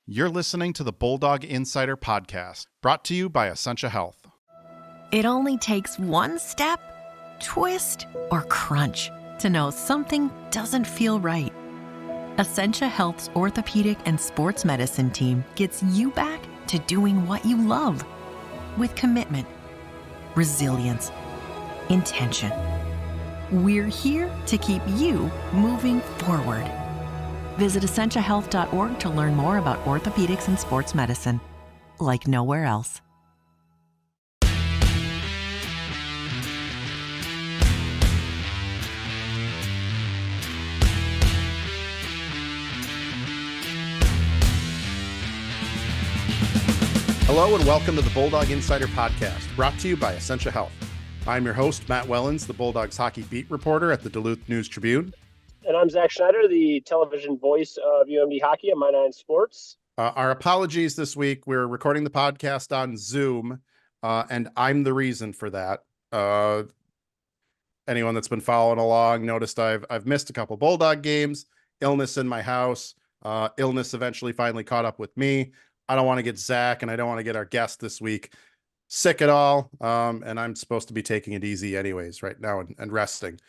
You're listening to the Bulldog Insider Podcast, brought to you by Essentia Health. It only takes one step, twist, or crunch to know something doesn't feel right. Essentia Health's orthopedic and sports medicine team gets you back to doing what you love with commitment, resilience, intention. We're here to keep you moving forward. Visit essentiahealth.org to learn more about orthopedics and sports medicine, like nowhere else. Hello and welcome to the Bulldog Insider Podcast, brought to you by Essentia Health. I'm your host, Matt Wellens, the Bulldogs hockey beat reporter at the Duluth News-Tribune. And I'm Zach Schneider, the television voice of UMD Hockey on My Nine Sports. Our apologies this week. We're recording the podcast on Zoom, and I'm the reason for that. Anyone that's been following along noticed I've missed a couple Bulldog games, illness in my house, illness eventually finally caught up with me. I don't want to get Zach, and I don't want to get our guest this week sick at all, and I'm supposed to be taking it easy anyways right now and resting.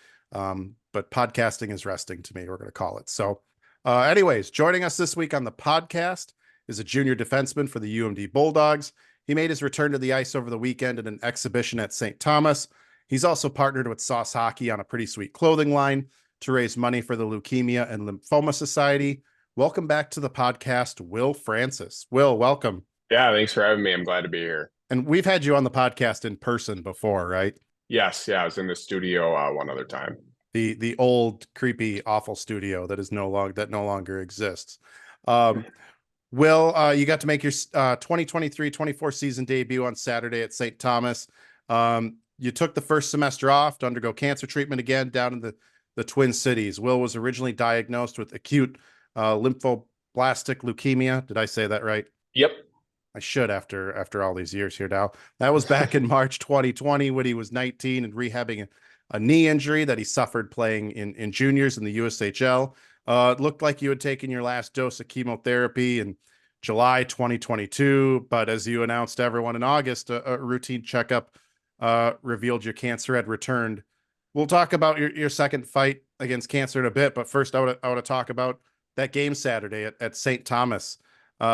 But podcasting is resting to me, we're going to call it. So anyways, joining us this week on the podcast is a junior defenseman for the UMD Bulldogs. He made his return to the ice over the weekend in an exhibition at St. Thomas. He's also partnered with Sauce Hockey on a pretty sweet clothing line to raise money for the Leukemia and Lymphoma Society. Welcome back to the podcast, Will Francis. Will, welcome. Yeah, thanks for having me. I'm glad to be here. And we've had you on the podcast in person before, right? Yes, yeah, I was in the studio one other time. The old, creepy, awful studio that no longer exists. Will, you got to make your 2023-24 season debut on Saturday at St. Thomas. You took the first semester off to undergo cancer treatment again down in the Twin Cities. Will was originally diagnosed with acute lymphoblastic leukemia. Did I say that right? Yep. I should after all these years here now. That was back in March 2020 when he was 19 and rehabbing a knee injury that he suffered playing in juniors in the USHL. It looked like you had taken your last dose of chemotherapy in July 2022, but as you announced to everyone in August, a routine checkup revealed your cancer had returned. We'll talk about your second fight against cancer in a bit, but first I want to talk about that game Saturday at St. Thomas. We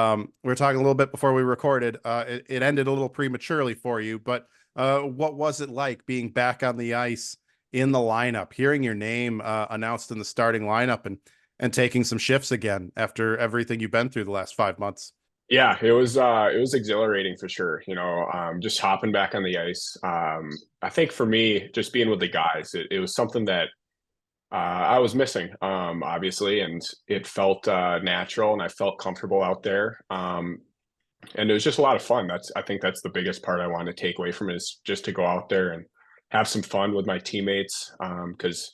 were talking a little bit before we recorded. It ended a little prematurely for you, but what was it like being back on the ice in the lineup, hearing your name announced in the starting lineup and taking some shifts again after everything you've been through the last 5 months? Yeah, it was exhilarating for sure. Just hopping back on the ice. I think for me, just being with the guys, it was something that I was missing, obviously, and it felt natural and I felt comfortable out there. And it was just a lot of fun. I think that's the biggest part I wanted to take away from it, is just to go out there and have some fun with my teammates. Because,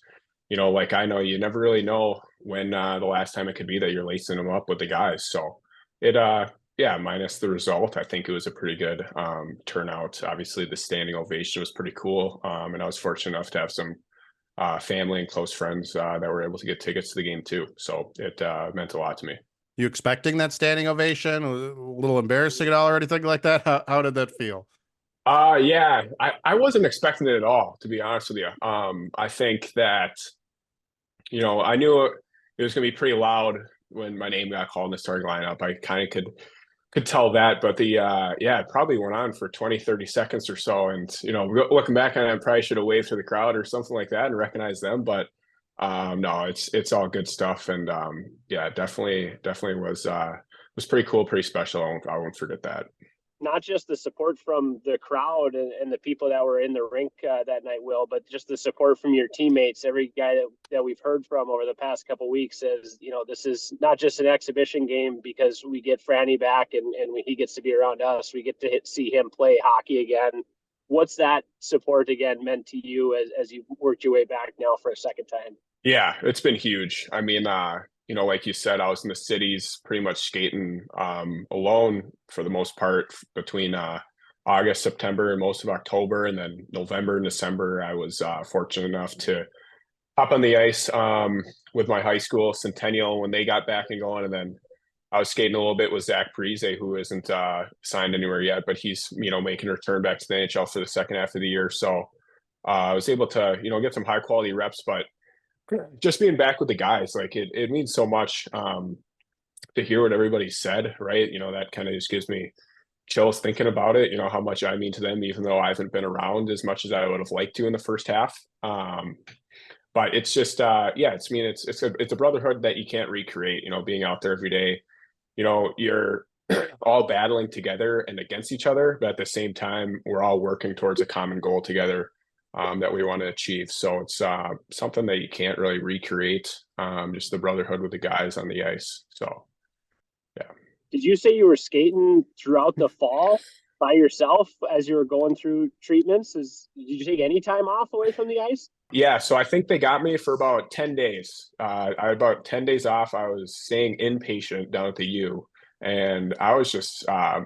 like I know, you never really know when the last time it could be that you're lacing them up with the guys. So minus the result, I think it was a pretty good turnout. Obviously, the standing ovation was pretty cool. And I was fortunate enough to have some family and close friends that were able to get tickets to the game too. So it meant a lot to me. You expecting that standing ovation? A little embarrassing at all or anything like that? How did that feel? Yeah, I wasn't expecting it at all, to be honest with you. I think that, I knew it was going to be pretty loud when my name got called in the starting lineup. I kind of could tell that, but it probably went on for 20, 30 seconds or so. And, looking back on it, I probably should have waved to the crowd or something like that and recognized them. But no, it's all good stuff. And definitely was pretty cool, pretty special. I won't forget that. Not just the support from the crowd and the people that were in the rink that night, Will, but just the support from your teammates. Every guy that we've heard from over the past couple of weeks says, this is not just an exhibition game because we get Franny back and he gets to be around us. We get to see him play hockey again. What's that support again meant to you as you worked your way back now for a second time? Yeah, it's been huge. I mean, like you said, I was in the cities pretty much skating alone for the most part between August, September, and most of October. And then November and December, I was fortunate enough to hop on the ice with my high school Centennial when they got back and going. And then I was skating a little bit with Zach Parise, who isn't signed anywhere yet, but he's, making a return back to the NHL for the second half of the year. So I was able to, get some high quality reps, but just being back with the guys, like it means so much to hear what everybody said, right? That kind of just gives me chills thinking about it, how much I mean to them, even though I haven't been around as much as I would have liked to in the first half. But it's just, it's a brotherhood that you can't recreate, being out there every day, you're all battling together and against each other, but at the same time, we're all working towards a common goal together that we want to achieve. So it's something that you can't really recreate, just the brotherhood with the guys on the ice. So, yeah. Did you say you were skating throughout the fall by yourself as you were going through treatments? Did you take any time off away from the ice? Yeah, so I think they got me for about 10 days. I had about 10 days off. I was staying inpatient down at the U, and I was just, kind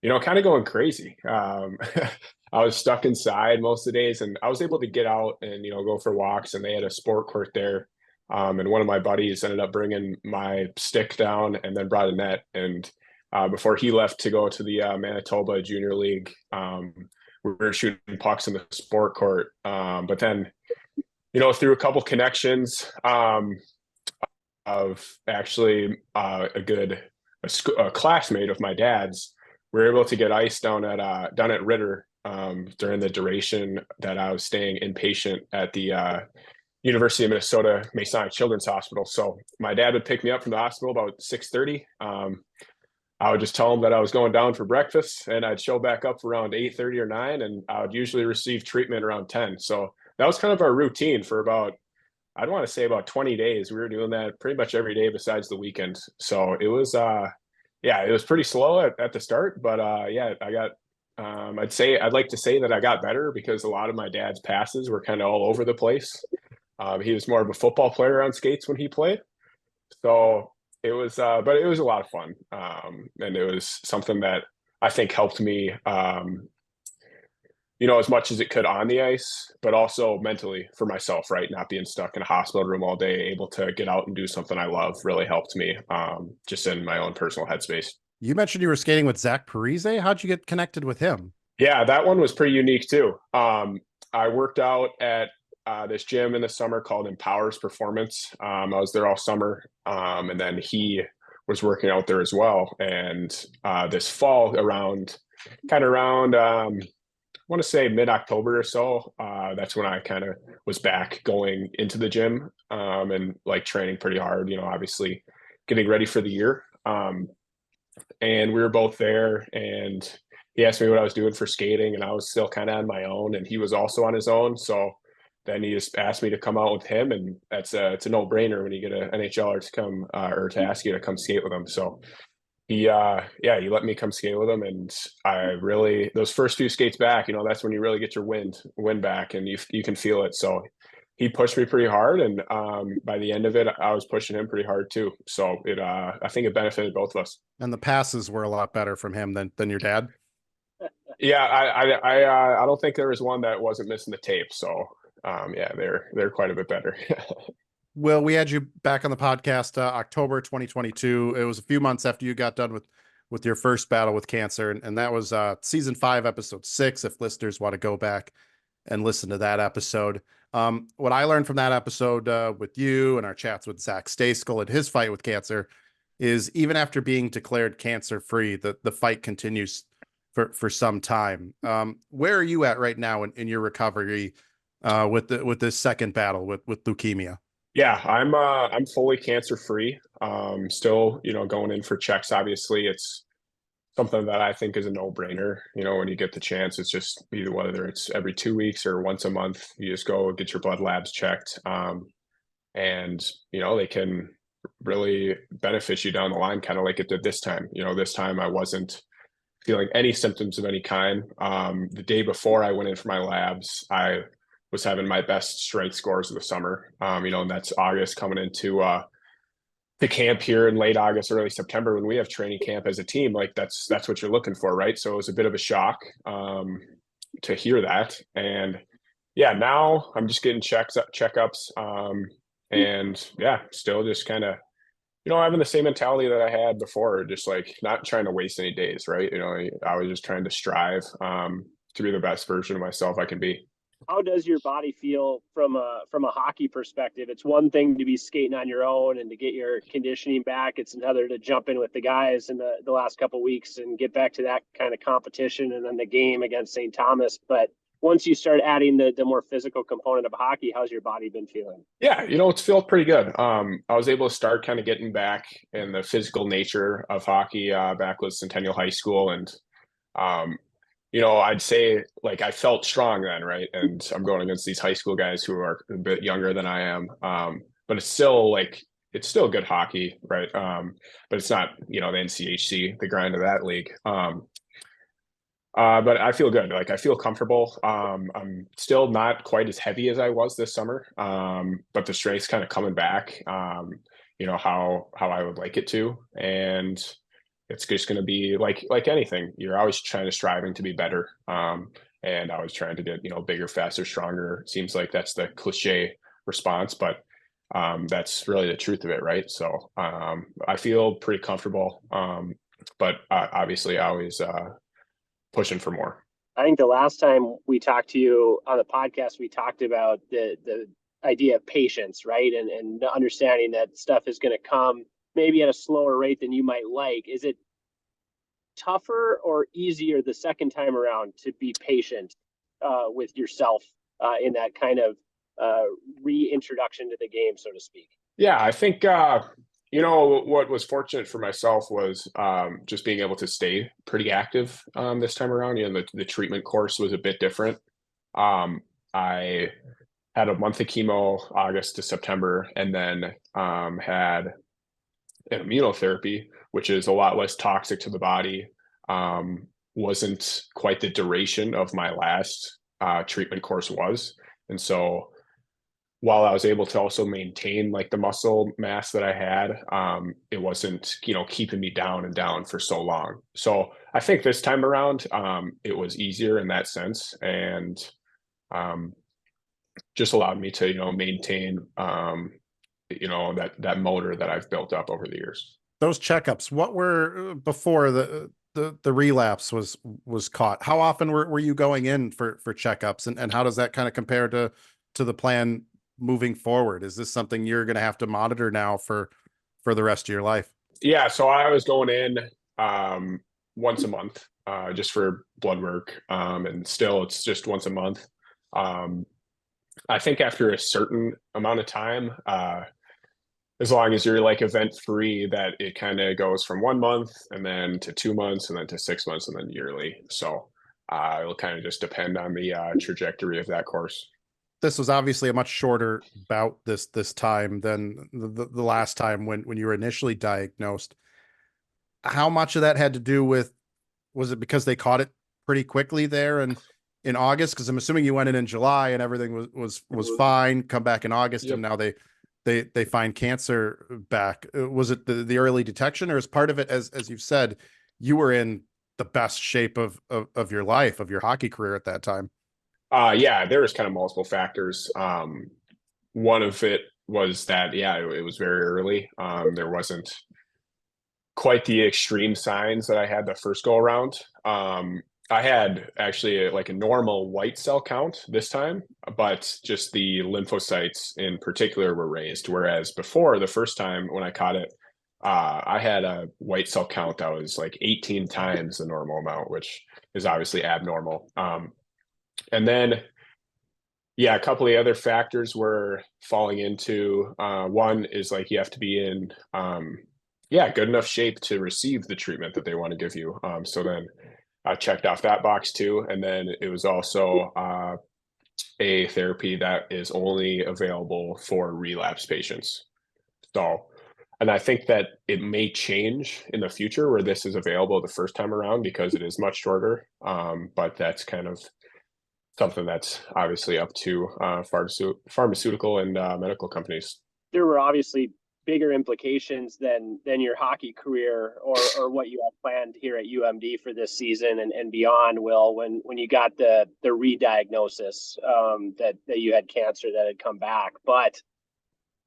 of going crazy. I was stuck inside most of the days, and I was able to get out and, go for walks, and they had a sport court there. And one of my buddies ended up bringing my stick down and then brought a net. And before he left to go to the Manitoba Junior League, we were shooting pucks in the sport court. But then, through a couple connections of actually a classmate of my dad's, we were able to get ice down at Ritter during the duration that I was staying inpatient at the University of Minnesota Masonic Children's Hospital. So my dad would pick me up from the hospital about 6:30. I would just tell him that I was going down for breakfast, and I'd show back up around 8:30 or 9, and I would usually receive treatment around 10. So that was kind of our routine for I'd want to say about 20 days. We were doing that pretty much every day besides the weekends. So it was, it was pretty slow at the start, but I got, I'd like to say that I got better because a lot of my dad's passes were kind of all over the place. He was more of a football player on skates when he played. So it was, but it was a lot of fun. And it was something that I think helped me, as much as it could on the ice, but also mentally for myself, right? Not being stuck in a hospital room all day, able to get out and do something I love really helped me, just in my own personal headspace. You mentioned you were skating with Zach Parise. How'd you get connected with him? Yeah, that one was pretty unique too. I worked out at this gym in the summer called Empowers Performance. I was there all summer, and then he was working out there as well. And this fall, around I want to say mid-October or so, that's when I kind of was back going into the gym and like training pretty hard, obviously getting ready for the year. And we were both there, and he asked me what I was doing for skating, and I was still kind of on my own, and he was also on his own. So then he just asked me to come out with him, and it's a no-brainer when you get an NHLer to come or to ask you to come skate with him. So he let me come skate with him, and I really, those first few skates back, that's when you really get your wind back, and you can feel it. So he pushed me pretty hard, and by the end of it, I was pushing him pretty hard too. So I think it benefited both of us. And the passes were a lot better from him than your dad. Yeah, I don't think there was one that wasn't missing the tape. So they're quite a bit better. Will, we had you back on the podcast October 2022. It was a few months after you got done with your first battle with cancer, and that was season 5, episode 6. If listeners want to go back and listen to that episode, what I learned from that episode with you and our chats with Zach Stejskal and his fight with cancer is even after being declared cancer free, the fight continues for some time. Where are you at right now in your recovery with this second battle with leukemia? Yeah, I'm fully cancer free. Still, going in for checks. Obviously, it's something that I think is a no-brainer. When you get the chance, it's just either whether it's every 2 weeks or once a month, you just go get your blood labs checked. And they can really benefit you down the line, kind of like it did this time. This time I wasn't feeling any symptoms of any kind. The day before I went in for my labs, I was having my best strength scores of the summer. And that's August coming into the camp here in late August, early September, when we have training camp as a team. Like that's what you're looking for, right? So it was a bit of a shock to hear that. And yeah, now I'm just getting checkups, and yeah, still just kind of having the same mentality that I had before, just like not trying to waste any days, right? I was just trying to strive to be the best version of myself I can be. How does your body feel from a hockey perspective? It's one thing to be skating on your own and to get your conditioning back. It's another to jump in with the guys in the last couple of weeks and get back to that kind of competition and then the game against St. Thomas. But once you start adding the more physical component of hockey, how's your body been feeling? Yeah, it's felt pretty good. I was able to start kind of getting back in the physical nature of hockey back with Centennial High School. And I'd say like I felt strong then, right? And I'm going against these high school guys who are a bit younger than I am. But it's still good hockey, right? But it's not, the NCHC, the grind of that league. But I feel good. Like I feel comfortable. I'm still not quite as heavy as I was this summer. But the strength's kind of coming back, how I would like it to. And it's just going to be like anything. You're always striving to be better. And always trying to get, bigger, faster, stronger. It seems like that's the cliche response, but that's really the truth of it. Right. So I feel pretty comfortable. But obviously always pushing for more. I think the last time we talked to you on the podcast, we talked about the idea of patience, right? And understanding that stuff is going to come maybe at a slower rate than you might like. Is it tougher or easier the second time around to be patient with yourself in that kind of reintroduction to the game, so to speak? Yeah, I think, what was fortunate for myself was just being able to stay pretty active this time around. The treatment course was a bit different. I had a month of chemo, August to September, and then had an immunotherapy, which is a lot less toxic to the body. Wasn't quite the duration of my last treatment course was. And so while I was able to also maintain like the muscle mass that I had, it wasn't, keeping me down and down for so long. So I think this time around, it was easier in that sense. And just allowed me to, maintain, that motor that I've built up over the years. Those checkups, what were before the relapse was caught? How often were you going in for checkups, and how does that kind of compare to the plan moving forward? Is this something you're going to have to monitor now for the rest of your life? Yeah. So I was going in once a month just for blood work. And still it's just once a month. I think after a certain amount of time, as long as you're like event free, that it kind of goes from 1 month and then to 2 months and then to 6 months and then yearly. So it'll kind of just depend on the trajectory of that course. This was obviously a much shorter bout this time than the last time when you were initially diagnosed. How much of that had to do with, was it because they caught it pretty quickly there and in August? Because I'm assuming you went in July and everything was fine, come back in August. Yep. And now they find cancer back. Was it the early detection, or is part of it, as you've said, you were in the best shape of your life, of your hockey career at that time? Yeah, there was kind of multiple factors. One of it was that, it was very early. There wasn't quite the extreme signs that I had the first go around. I had actually like a normal white cell count this time, but just the lymphocytes in particular were raised. Whereas before, the first time when I caught it, I had a white cell count that was like 18 times the normal amount, which is obviously abnormal. And then, a couple of the other factors were falling into. One is like you have to be in, good enough shape to receive the treatment that they want to give you. So then I checked off that box too. And then it was also a therapy that is only available for relapse patients. So, and I think that it may change in the future where this is available the first time around because it is much shorter. But that's kind of something that's obviously up to pharmaceutical and medical companies. There were obviously bigger implications than your hockey career or what you had planned here at UMD for this season and beyond, Will, when you got the re-diagnosis that you had cancer that had come back. But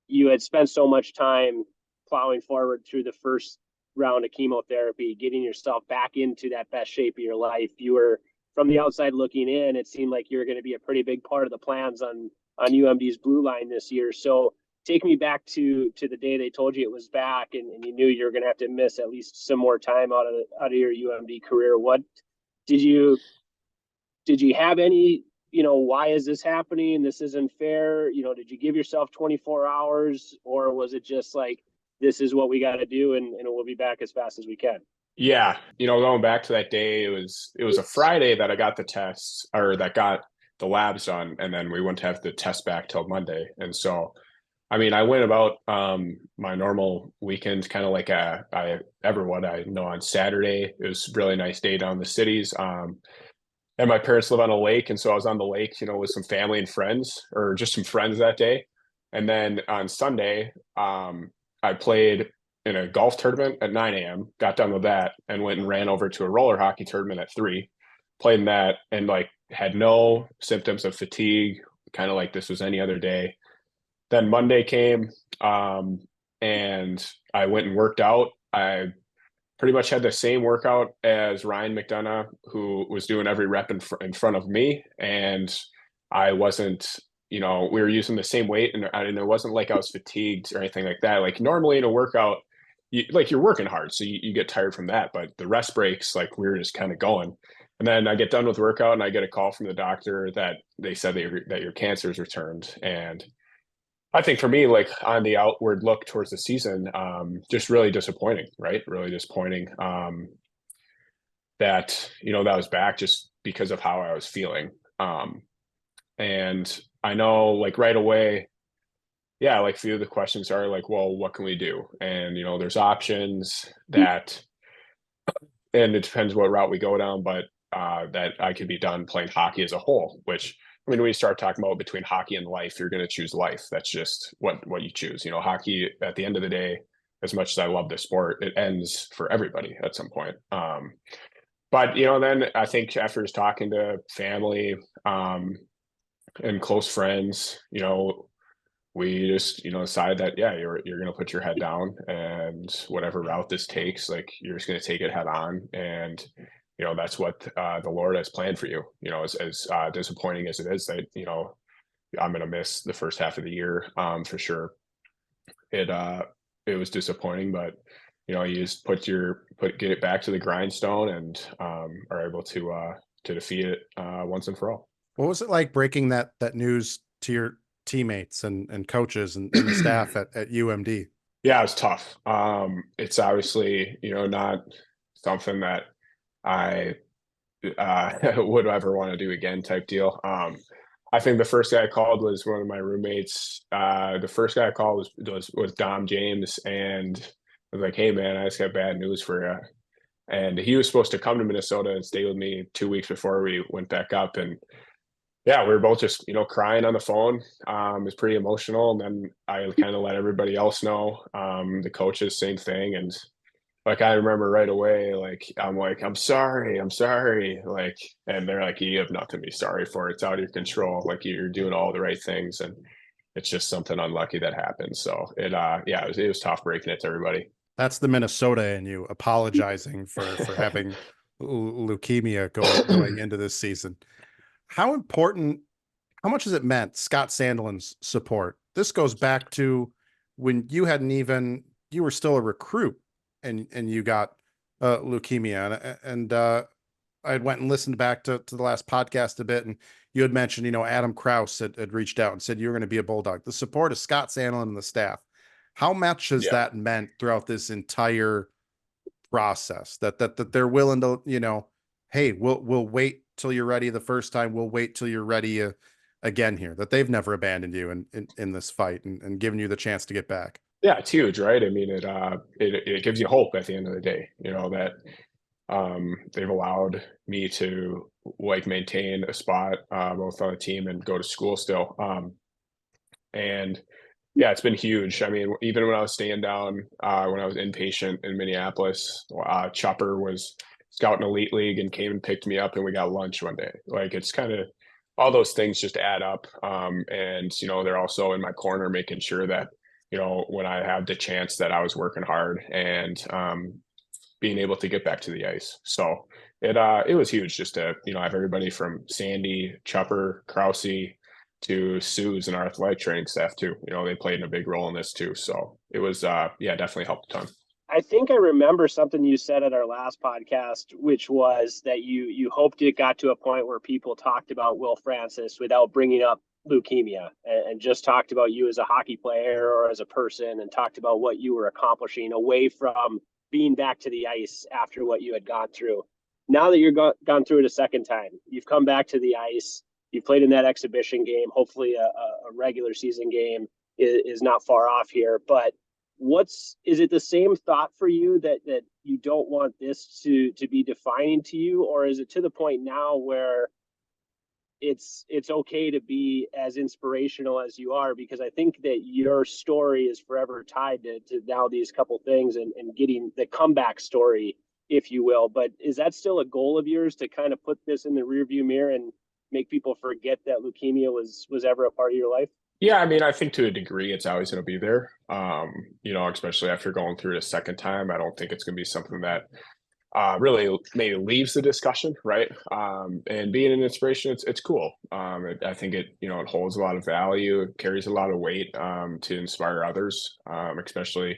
you had spent so much time plowing forward through the first round of chemotherapy, getting yourself back into that best shape of your life. You were, from the outside looking in, it seemed like you were going to be a pretty big part of the plans on UMD's blue line this year. So take me back to the day they told you it was back, and you knew you were going to have to miss at least some more time out of your UMD career. What did you have any, why is this happening? This isn't fair. Did you give yourself 24 hours, or was it just like, this is what we got to do, and we'll be back as fast as we can? Yeah. Going back to that day, it was a Friday that I got the tests, or that got the labs done. And then we wouldn't have the test back till Monday. And so, I went about my normal weekend, kind of like I ever would. I know on Saturday, it was a really nice day down in the cities. And my parents live on a lake. And so I was on the lake, with some family and friends, or just some friends that day. And then on Sunday, I played in a golf tournament at 9 a.m., got done with that, and went and ran over to a roller hockey tournament at 3, played in that, and had no symptoms of fatigue, kind of like this was any other day. Then Monday came, and I went and worked out. I pretty much had the same workout as Ryan McDonough, who was doing every rep in front of me. And I wasn't, we were using the same weight, and it wasn't like I was fatigued or anything like that. Like normally in a workout, you're working hard, so you get tired from that. But the rest breaks, we were just kind of going. And then I get done with workout, and I get a call from the doctor that they said that your cancer's returned. And I think for me, on the outward look towards the season, just really disappointing, right? Really disappointing that, that was back just because of how I was feeling. And I know right away, yeah, a few of the questions are well, what can we do? And, there's options that, and it depends what route we go down, but that I could be done playing hockey as a whole, which, when you start talking about between hockey and life, you're going to choose life. That's just what you choose. Hockey, at the end of the day, as much as I love the sport, it ends for everybody at some point. But, then I think after just talking to family and close friends, we just, decided that, yeah, you're going to put your head down, and whatever route this takes, you're just going to take it head on. And that's what the Lord has planned for you. As disappointing as it is that, I'm going to miss the first half of the year, for sure. It was disappointing, but, you just get it back to the grindstone, and are able to defeat it once and for all. What was it like breaking that news to your teammates and coaches and the staff at UMD? Yeah, it was tough. It's obviously, not something that I would ever want to do again type deal. I think the first guy I called was one of my roommates. The first guy I called was Dom James, and I was like, "Hey man, I just got bad news for you." And he was supposed to come to Minnesota and stay with me 2 weeks before we went back up. And yeah, we were both just, crying on the phone. It was pretty emotional. And then I kind of let everybody else know, the coaches, same thing. And I remember right away, I'm sorry. And they're like, you have nothing to be sorry for. It's out of your control. You're doing all the right things. And it's just something unlucky that happened. So it was tough breaking it to everybody. That's the Minnesota in you, apologizing for having leukemia going into this season. How much has it meant, Scott Sandelin's support? This goes back to when you were still a recruit, and you got leukemia. And I went and listened back to the last podcast a bit, and you had mentioned, Adam Krause had reached out and said you were going to be a Bulldog. The support of Scott Sandlin and the staff, how much has that meant throughout this entire process, that they're willing to, hey, we'll wait till you're ready the first time. We'll wait till you're ready again here, that they've never abandoned you in this fight and given you the chance to get back. Yeah, it's huge, right? It gives you hope at the end of the day, that they've allowed me to maintain a spot both on the team and go to school still. And yeah, it's been huge. Even when I was staying down, when I was inpatient in Minneapolis, Chopper was scouting elite league and came and picked me up, and we got lunch one day. It's kind of all those things just add up. And they're also in my corner, making sure that when I had the chance that I was working hard and being able to get back to the ice. So it was huge just to, have everybody from Sandy, Chupper, Krause to Sue's and our athletic training staff too. They played in a big role in this too. So it was, definitely helped a ton. I think I remember something you said at our last podcast, which was that you hoped it got to a point where people talked about Will Francis without bringing up leukemia and just talked about you as a hockey player or as a person and talked about what you were accomplishing away from being back to the ice after what you had gone through. Now that you're gone through it a second time, you've come back to the ice, you played in that exhibition game, hopefully a regular season game is not far off here, but is it the same thought for you that you don't want this to be defining to you, or is it to the point now where it's okay to be as inspirational as you are? Because I think that your story is forever tied to now these couple things and getting the comeback story, if you will. But is that still a goal of yours to kind of put this in the rearview mirror and make people forget that leukemia was ever a part of your life? Yeah, I mean, I think to a degree it's always going to be there. Especially after going through it a second time, I don't think it's going to be something that really maybe leaves the discussion, right? And being an inspiration, it's cool. I think it holds a lot of value, it carries a lot of weight to inspire others, especially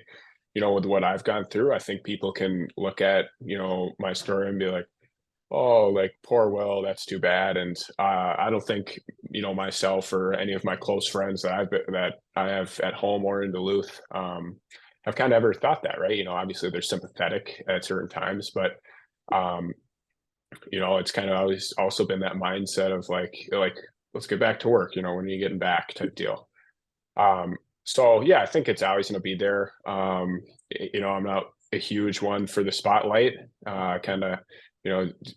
with what I've gone through. I think people can look at my story and be like, oh, like poor Will, that's too bad. And I don't think myself or any of my close friends that I have at home or in Duluth have kind of ever thought that, right? Obviously they're sympathetic at certain times, but it's kind of always also been that mindset of like let's get back to work. When are you getting back type deal. So yeah, I think it's always going to be there. I'm not a huge one for the spotlight. Kind of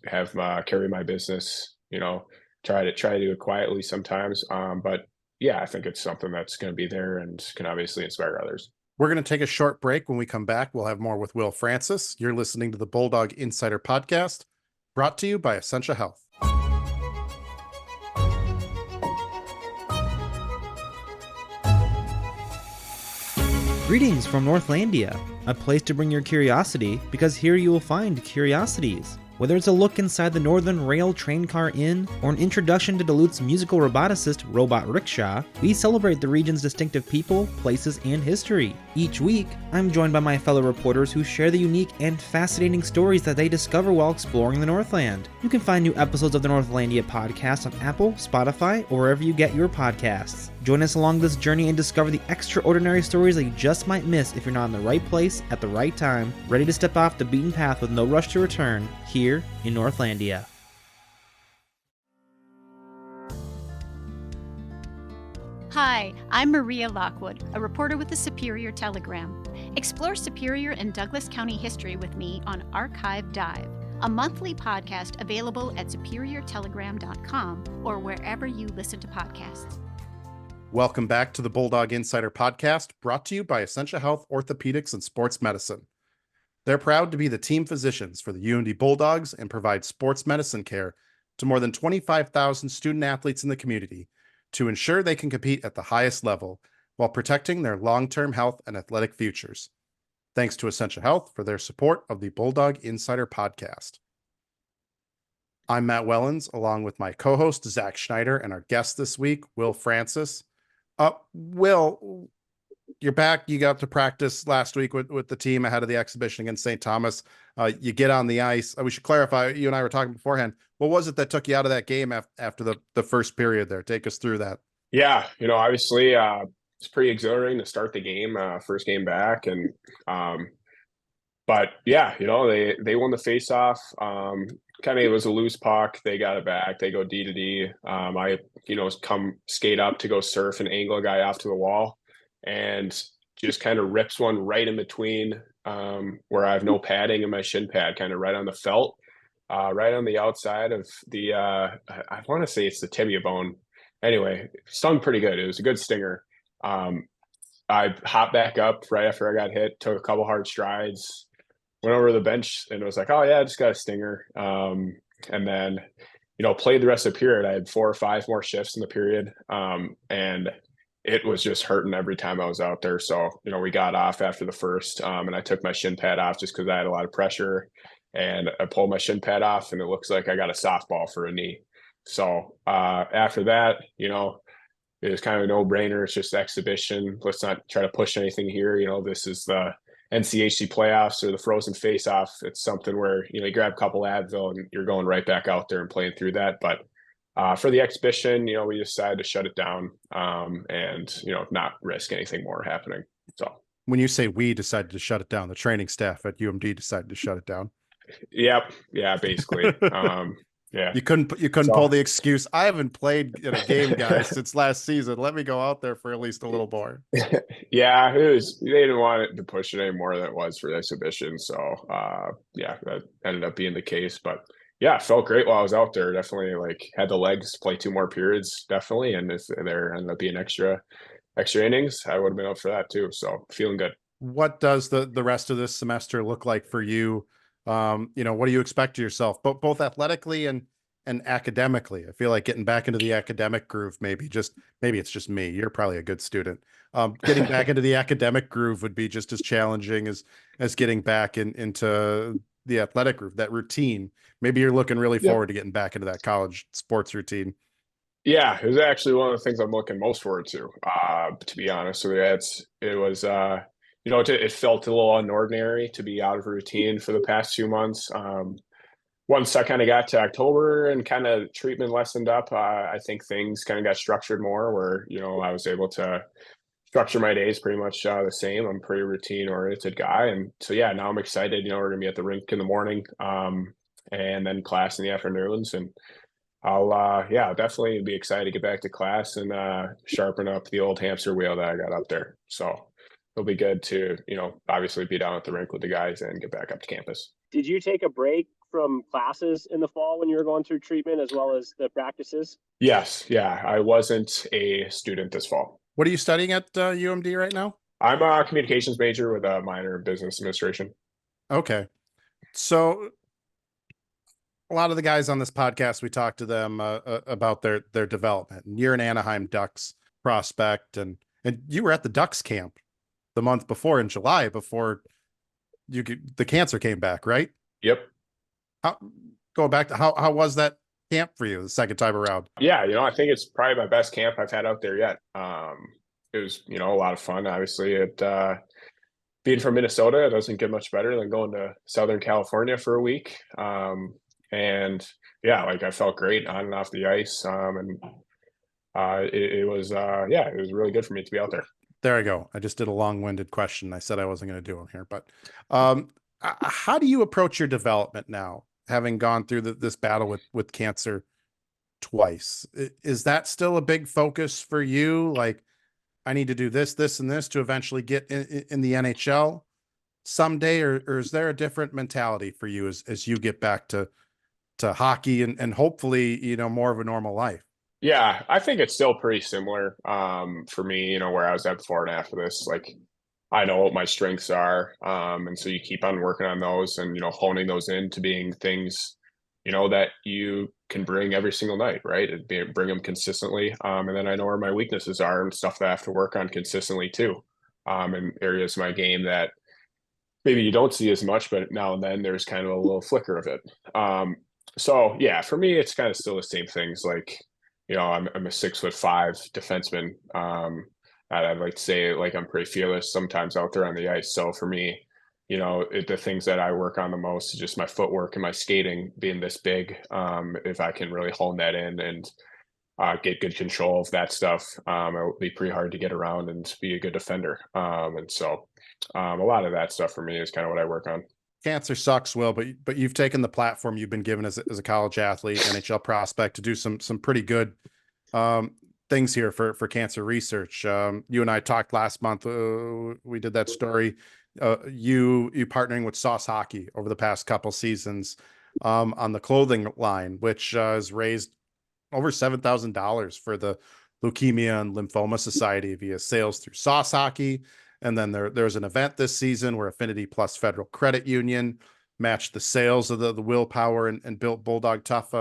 have carry my business, try to do it quietly sometimes. But yeah, I think it's something that's going to be there and can obviously inspire others. We're going to take a short break. When we come back, we'll have more with Will Francis. You're listening to the Bulldog Insider Podcast, brought to you by Essentia Health. Greetings from Northlandia, a place to bring your curiosity, because here you will find curiosities. Whether it's a look inside the Northern Rail Train Car Inn or an introduction to Duluth's musical roboticist, Robot Rickshaw, we celebrate the region's distinctive people, places, and history. Each week, I'm joined by my fellow reporters who share the unique and fascinating stories that they discover while exploring the Northland. You can find new episodes of the Northlandia podcast on Apple, Spotify, or wherever you get your podcasts. Join us along this journey and discover the extraordinary stories that you just might miss if you're not in the right place at the right time, ready to step off the beaten path with no rush to return, here in Northlandia. Hi, I'm Maria Lockwood, a reporter with the Superior Telegram. Explore Superior and Douglas County history with me on Archive Dive, a monthly podcast available at superiortelegram.com or wherever you listen to podcasts. Welcome back to the Bulldog Insider Podcast, brought to you by Essentia Health Orthopedics and Sports Medicine. They're proud to be the team physicians for the UND Bulldogs and provide sports medicine care to more than 25,000 student athletes in the community to ensure they can compete at the highest level while protecting their long-term health and athletic futures. Thanks to Essentia Health for their support of the Bulldog Insider Podcast. I'm Matt Wellens, along with my co-host Zach Schneider and our guest this week, Will Francis. Will, you're back. You got to practice last week with the team ahead of the exhibition against St. Thomas. You get on the ice. We should clarify, you and I were talking beforehand. What was it that took you out of that game after the first period there? Take us through that. Yeah, obviously it's pretty exhilarating to start the game, first game back. And but yeah, they won the face-off. Kind of it was a loose puck. They got it back. They go D to D. I come skate up to go surf and angle a guy off to the wall, and just kind of rips one right in between where I have no padding in my shin pad, kind of right on the felt, right on the outside of the I want to say it's the tibia bone. Anyway, stung pretty good. It was a good stinger. I hopped back up right after I got hit, took a couple hard strides, went over to the bench, and it was like, oh yeah, I just got a stinger. And then, played the rest of the period. I had 4 or 5 more shifts in the period. And it was just hurting every time I was out there. So, we got off after the first, and I took my shin pad off just because I had a lot of pressure, and I pulled my shin pad off, and it looks like I got a softball for a knee. So after that, it was kind of a no-brainer. It's just exhibition. Let's not try to push anything here. This is the NCHC playoffs or the frozen face-off. It's something where, you grab a couple Advil and you're going right back out there and playing through that. But for the exhibition, we decided to shut it down and, not risk anything more happening. So when you say we decided to shut it down, the training staff at UMD decided to shut it down. Yep. Yeah, basically. Yeah. You couldn't pull the excuse, I haven't played in a game, guys, since last season. Let me go out there for at least a little more. Yeah, they didn't want it to push it any more than it was for the exhibition. So yeah, that ended up being the case. But yeah, it felt great while I was out there. Definitely had the legs to play 2 more periods, definitely. And if there ended up being extra innings, I would have been up for that too. So feeling good. What does the rest of this semester look like for you? What do you expect of yourself, both athletically and academically? I feel like getting back into the academic groove, maybe it's just me. You're probably a good student. Getting back into the academic groove would be just as challenging as getting back into the athletic groove, that routine. Maybe you're looking really forward to getting back into that college sports routine. Yeah, it was actually one of the things I'm looking most forward to be honest. So it felt a little unordinary to be out of routine for the past few months. Once I kind of got to October and kind of treatment lessened up, I think things kind of got structured more where, I was able to structure my days pretty much the same. I'm a pretty routine oriented guy. And so, yeah, now I'm excited. We're going to be at the rink in the morning and then class in the afternoons. And I'll definitely be excited to get back to class and sharpen up the old hamster wheel that I got up there. So it'll be good to, obviously be down at the rink with the guys and get back up to campus. Did you take a break from classes in the fall when you were going through treatment as well as the practices? Yes. Yeah. I wasn't a student this fall. What are you studying at UMD right now? I'm a communications major with a minor in business administration. Okay. So a lot of the guys on this podcast, we talk to them about their development. And you're an Anaheim Ducks prospect, and you were at the Ducks camp the month before in July before the cancer came back, right? Yep. Going back to how was that camp for you the second time around? Yeah, I think it's probably my best camp I've had out there yet. It was, a lot of fun. Obviously, being from Minnesota, it doesn't get much better than going to Southern California for a week. And yeah, I felt great on and off the ice. It was really good for me to be out there. There I go. I just did a long-winded question. I said I wasn't going to do them here, but how do you approach your development now, having gone through this battle with cancer twice? Is that still a big focus for you? I need to do this, and this to eventually get in the NHL someday, or is there a different mentality for you as you get back to hockey and hopefully, more of a normal life? Yeah, I think it's still pretty similar for me, where I was at before and after this. I know what my strengths are. And so you keep on working on those and, honing those into being things, that you can bring every single night, right? Bring them consistently. And then I know where my weaknesses are and stuff that I have to work on consistently too. And areas of my game that maybe you don't see as much, but now and then there's kind of a little flicker of it. So yeah, for me, it's kind of still the same things. I'm a 6'5" defenseman. I'd like to say I'm pretty fearless sometimes out there on the ice. So for me, the things that I work on the most is just my footwork and my skating being this big. If I can really hone that in and get good control of that stuff, it will be pretty hard to get around and be a good defender. And so a lot of that stuff for me is kind of what I work on. Cancer sucks, Will, but you've taken the platform you've been given as a college athlete, NHL prospect, to do some pretty good things here for cancer research. You and I talked last month. We did that story. You partnering with Sauce Hockey over the past couple seasons on the clothing line, which has raised over $7,000 for the Leukemia and Lymphoma Society via sales through Sauce Hockey. And then there's an event this season where Affinity Plus Federal Credit Union matched the sales of the Willpower and built Bulldog Tough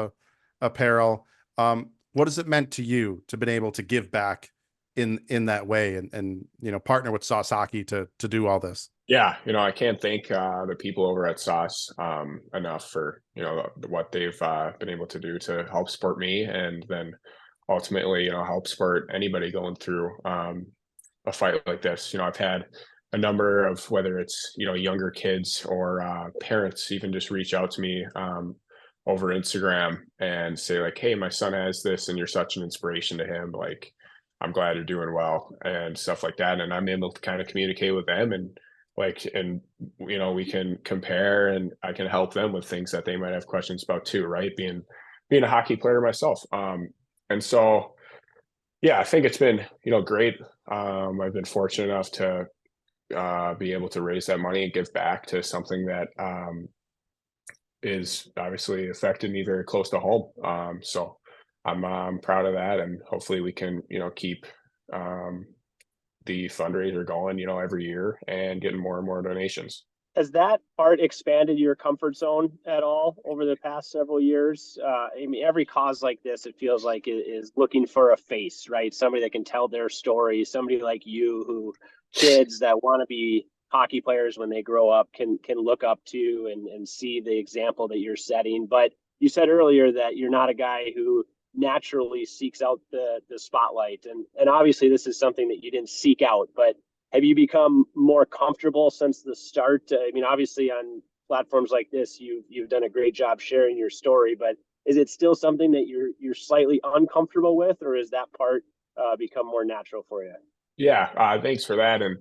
apparel. What has it meant to you to been able to give back in that way, and partner with Sauce Hockey to do all this. Yeah, I can't thank the people over at Sauce enough for what they've been able to do to help support me, and then ultimately help support anybody going through a fight like this. I've had a number of, whether it's younger kids or parents, even just reach out to me over Instagram and say like, hey, my son has this and you're such an inspiration to him, like I'm glad you're doing well and stuff like that. And I'm able to kind of communicate with them and we can compare, and I can help them with things that they might have questions about too, right? Being a hockey player myself. And so, yeah, I think it's been, great. I've been fortunate enough to be able to raise that money and give back to something that is obviously affected me very close to home. So I'm proud of that, and hopefully we can, keep the fundraiser going, every year and getting more and more donations. Has that part expanded your comfort zone at all over the past several years? I mean, every cause like this, it feels like it is looking for a face, right? Somebody that can tell their story, somebody like you who kids that want to be hockey players when they grow up can look up to and see the example that you're setting. But you said earlier that you're not a guy who naturally seeks out the spotlight. And obviously this is something that you didn't seek out, but have you become more comfortable since the start? I mean, obviously on platforms like this, you've done a great job sharing your story, but is it still something that you're slightly uncomfortable with, or is that part become more natural for you? Yeah, thanks for that. And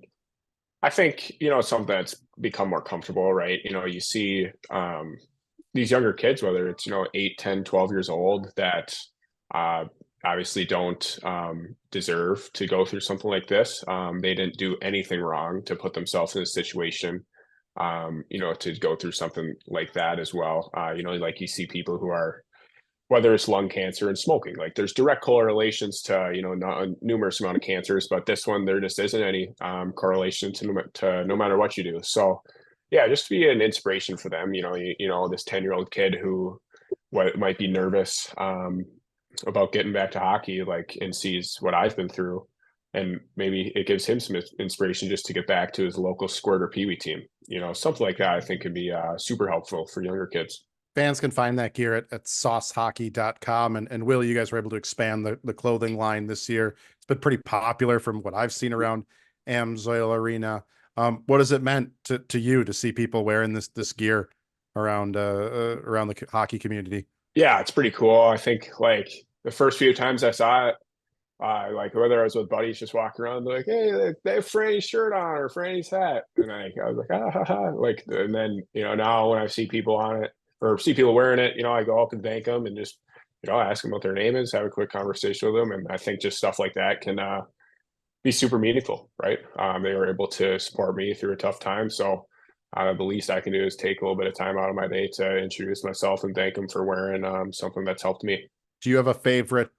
I think, something that's become more comfortable, right? You see these younger kids, whether it's, 8, 10, 12 years old, that obviously don't deserve to go through something like this. They didn't do anything wrong to put themselves in a situation, to go through something like that as well. Like you see people who are, whether it's lung cancer and smoking, like there's direct correlations to, numerous amount of cancers, but this one, there just isn't any correlation to no matter what you do. So yeah, just to be an inspiration for them, this 10-year-old kid who might be nervous about getting back to hockey, and sees what I've been through, and maybe it gives him some inspiration just to get back to his local squirt or peewee team. Something like that I think could be super helpful for younger kids. Fans can find that gear at saucehockey.com. And Will, you guys were able to expand the clothing line this year. It's been pretty popular from what I've seen around Amsoil Arena. What has it meant to you to see people wearing this gear around the hockey community? Yeah, it's pretty cool. I think the first few times I saw it, whether I was with buddies just walking around, they're like, hey, they have Franny's shirt on or Franny's hat. And I was like, ah, ha, ha. And then, now when I see people on it or see people wearing it, I go up and thank them and just, ask them what their name is, have a quick conversation with them. And I think just stuff like that can be super meaningful, right? They were able to support me through a tough time. So the least I can do is take a little bit of time out of my day to introduce myself and thank them for wearing something that's helped me. Do you have a favorite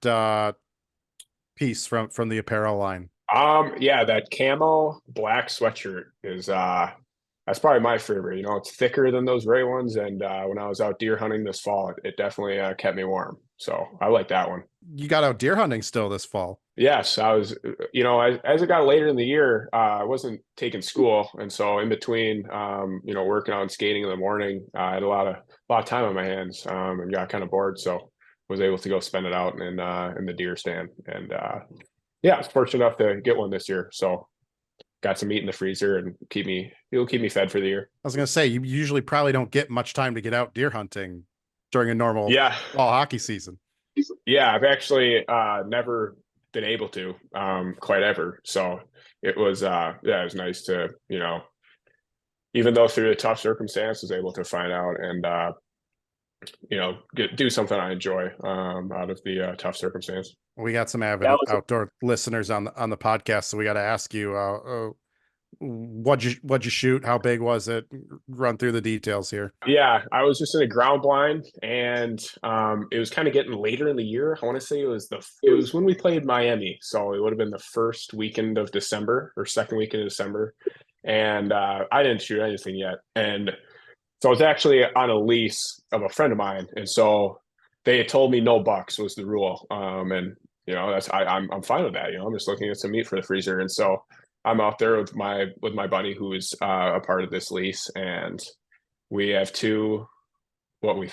piece from the apparel line? Yeah, that camo black sweatshirt is that's probably my favorite. It's thicker than those gray ones, and when I was out deer hunting this fall, it definitely kept me warm. So I like that one. You got out deer hunting still this fall? Yes, I was. As it got later in the year, I wasn't taking school, and so in between, working out and skating in the morning, I had a lot of time on my hands, and got kind of bored. So was able to go spend it out in the deer stand, and yeah, I was fortunate enough to get one this year. So got some meat in the freezer and it'll keep me fed for the year. I was gonna say, you usually probably don't get much time to get out deer hunting during a normal fall hockey season. Yeah, I've actually never been able to quite ever. So it was it was nice to, even though through the tough circumstances, able to find out and do something I enjoy out of the tough circumstance. We got some avid outdoor listeners on the podcast, so we got to ask you, what'd you shoot? How big was it? Run through the details here. Yeah, I was just in a ground blind, and it was kind of getting later in the year. I want to say it was when we played Miami, so it would have been the first weekend of December or second weekend of December, and I didn't shoot anything yet, and so I was actually on a lease of a friend of mine, and so they had told me no bucks was the rule, and You know, I'm fine with that. You know, I'm just looking at some meat for the freezer. And so I'm out there with my buddy who is a part of this lease, and we have two what we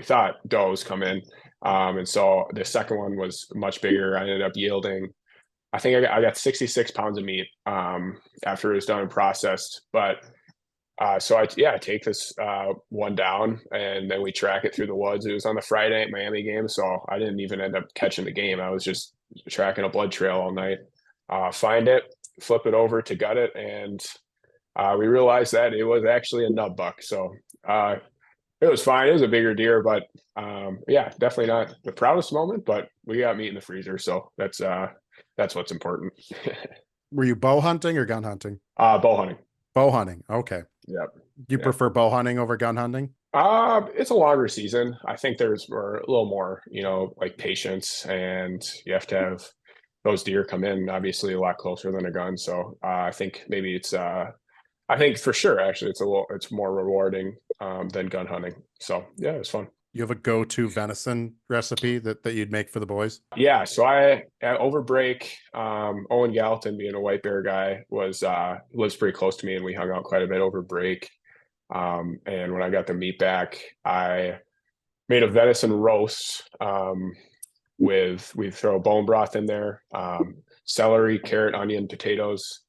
thought does come in. And so the second one was much bigger. I ended up yielding, I think I got 66 pounds of meat after it was done and processed. But so I take this one down, and then we track it through the woods. It was on the Friday night Miami game, so I didn't even end up catching the game. I was just tracking a blood trail all night. Find it, flip it over to gut it, and we realized that it was actually a nub buck. So it was fine. It was a bigger deer, but yeah, definitely not the proudest moment. But we got meat in the freezer, so that's what's important. Were you bow hunting or gun hunting? Bow hunting. Bow hunting. Okay. Yep. Do you prefer bow hunting over gun hunting? It's a longer season. I think there's a little more, you know, like patience, and you have to have those deer come in obviously a lot closer than a gun. So I think maybe it's I think for sure actually it's more rewarding than gun hunting. So yeah, it's fun. You have a go-to venison recipe that you'd make for the boys? Yeah. So over break, Owen Gallatin, being a white bear guy, lives pretty close to me, and we hung out quite a bit over break. And when I got the meat back, I made a venison roast. We throw bone broth in there, celery, carrot, onion, potatoes,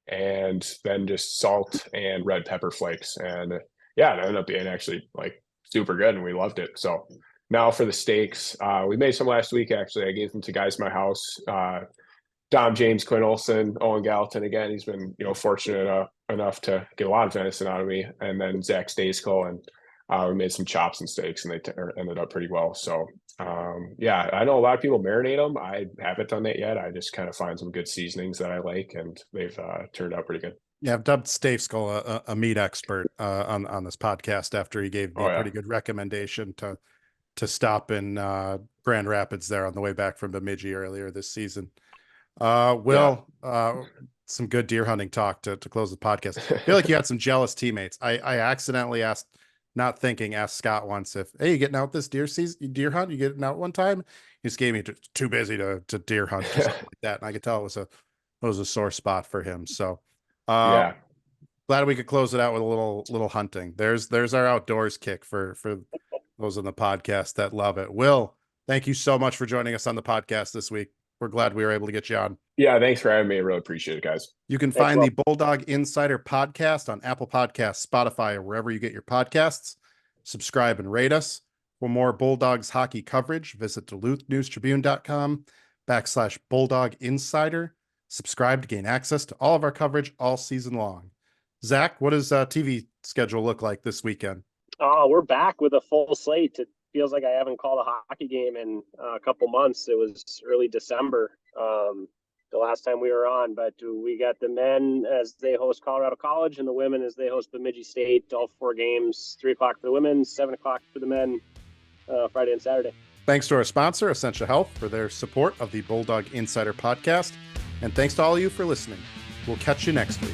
and then just salt and red pepper flakes. And yeah, it ended up being actually like super good, and we loved it. So now for the steaks, we made some last week. Actually, I gave them to guys in my house. Dom James, Quinn Olson, Owen Gallatin again. He's been, you know, fortunate enough to get a lot of venison out of me. And then Zach Staceco, and we made some chops and steaks, and they ended up pretty well. So yeah, I know a lot of people marinate them. I haven't done that yet. I just kind of find some good seasonings that I like, and they've turned out pretty good. Yeah, I've dubbed Stave Skull a meat expert on this podcast after he gave me a pretty good recommendation to stop in Grand Rapids there on the way back from Bemidji earlier this season. Will, some good deer hunting talk to close the podcast. I feel like you had some jealous teammates. I accidentally asked Scott once if, hey, you getting out this deer deer hunt? You getting out one time? He just gave me too busy to deer hunt, just like that. And I could tell it was a sore spot for him. So glad we could close it out with a little hunting. There's our outdoors kick for those on the podcast that love it. Will, thank you so much for joining us on the podcast this week. We're glad we were able to get you on. Yeah, thanks for having me. I really appreciate it, guys. You can find the Bulldog Insider Podcast on Apple Podcasts, Spotify, or wherever you get your podcasts. Subscribe and rate us. For more Bulldogs hockey coverage, visit DuluthNewstribune.com/Bulldog Insider. Subscribe to gain access to all of our coverage all season long. Zach, what does TV schedule look like this weekend? Oh, we're back with a full slate. It feels like I haven't called a hockey game in a couple months. It was early December the last time we were on, but we got the men as they host Colorado College and the women as they host Bemidji State. All 4 games, 3:00 for the women, 7:00 for the men, Friday and Saturday. Thanks to our sponsor, Essentia Health, for their support of the Bulldog Insider Podcast. And thanks to all of you for listening. We'll catch you next week.